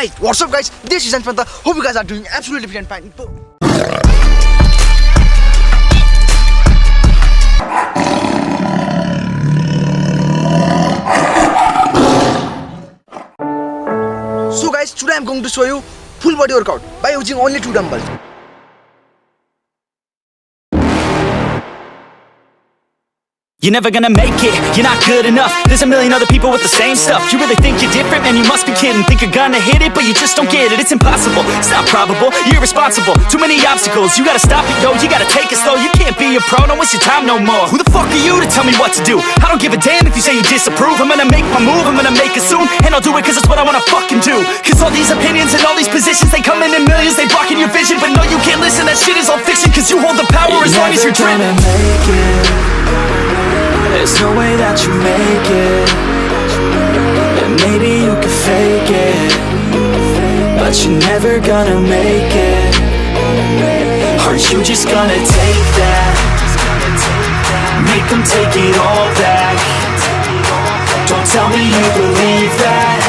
Hi, what's up guys? This is Anish. Hope you guys are doing absolutely fine. So guys, today I'm going to show you full body workout by using only 2 dumbbells. You're never gonna make it, you're not good enough. There's a million other people with the same stuff. You really think you're different? Man, you must be kidding. Think you're gonna hit it, but you just don't get it. It's impossible, it's not probable, you're irresponsible. Too many obstacles, you gotta stop it, yo. You gotta take it slow, you can't be a pro. Don't waste your time no more. Who the fuck are you to tell me what to do? I don't give a damn if you say you disapprove. I'm gonna make my move, I'm gonna make it soon. And I'll do it cause it's what I wanna fucking do. Cause all these opinions and all these positions, they come in millions, they blocking your vision. But no, you can't listen, that shit is all fiction. Cause you hold the power as long as you're driven. There's no way that you make it. And maybe you can fake it, but you're never gonna make it. Aren't you just gonna take that? Make them take it all back. Don't tell me you believe that.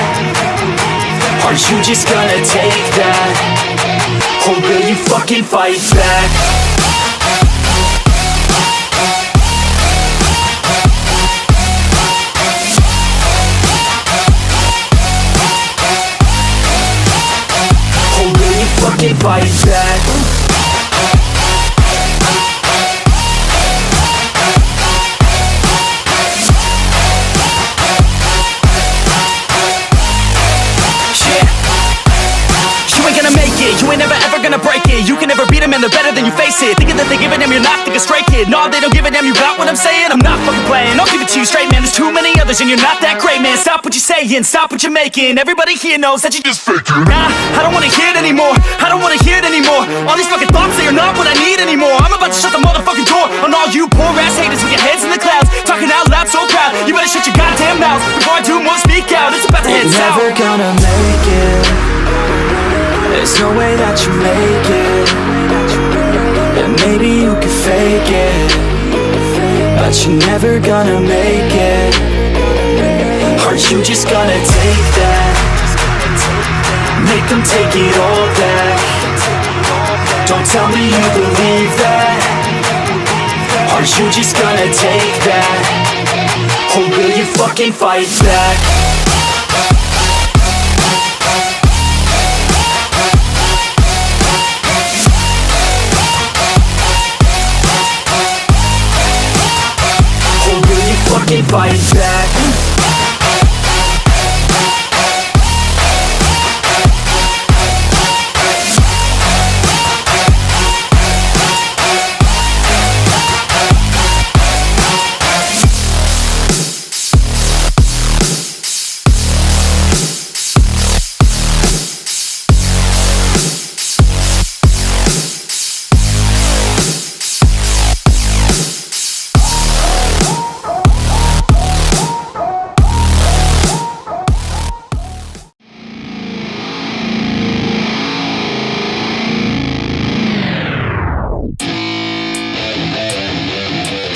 Aren't you just gonna take that? Or will you fucking fight back? Fucking fight back. You ain't gonna make it, you ain't never ever gonna break it. You can never beat them and they're better than you face it. Thinking that they give a damn, you're not thinking straight, kid. No, they don't give a damn, you got what I'm saying? I'm not fucking playing, I'll give it to you straight, man. There's too many others and you're not that great, man. Stop what you're saying, stop what you're making. Everybody here knows that you just faking. Nah, I don't wanna hear it anymore, I don't wanna hear it anymore. All these fucking thoughts, they are not what I need anymore. I'm about to shut the motherfucking door on all you poor ass haters with your heads in the clouds, talking out loud so proud. You better shut your goddamn mouth before I do more speak out. It's about to head south. You're never gonna make it. There's no way that you make it. And maybe you can fake it, but you're never gonna make it. Aren't you just gonna take that? Make them take it all back. Don't tell me you believe that. Aren't you just gonna take that? Or will you fucking fight back? Fucking fight back.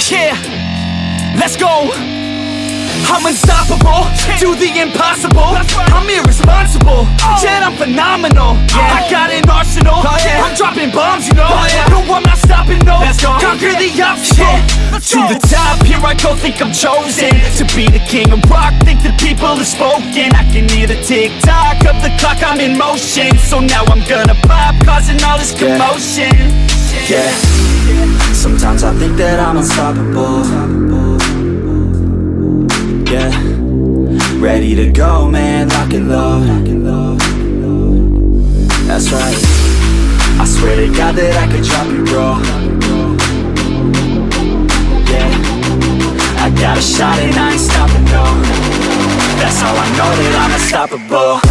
Yeah, let's go. I'm unstoppable, do the impossible. I'm irresponsible, yet I'm phenomenal. I got an arsenal, I'm dropping bombs, you know. No, I'm not stopping, no. Conquer the obstacle. To the top, here I go, think I'm chosen to be the king of rock, think the people have spoken. I can hear the tick-tock of the clock, I'm in motion. So now I'm gonna pop, causing all this commotion. Yeah, sometimes I think that I'm unstoppable. Yeah, ready to go, man, lock and load. That's right, I swear to God that I could drop you, bro. Yeah, I got a shot and I ain't stopping, no. That's how I know that I'm unstoppable.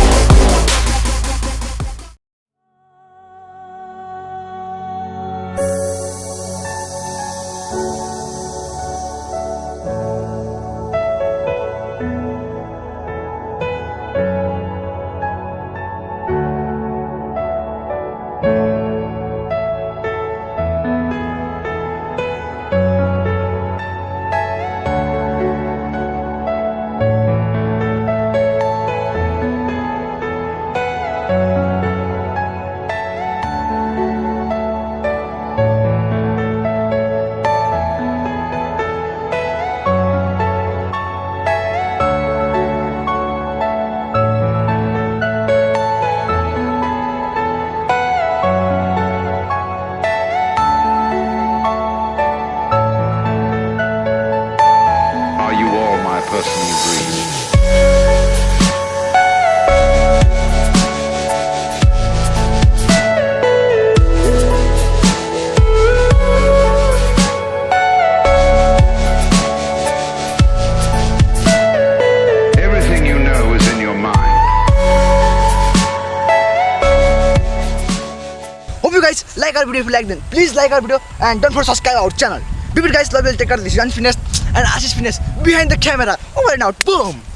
guys, like our video if you like then. Please like our video and don't forget to subscribe our channel. Be good guys, love you, take care. This is Anish Fitness and Ashish Fitness behind the camera. Over and out. Boom.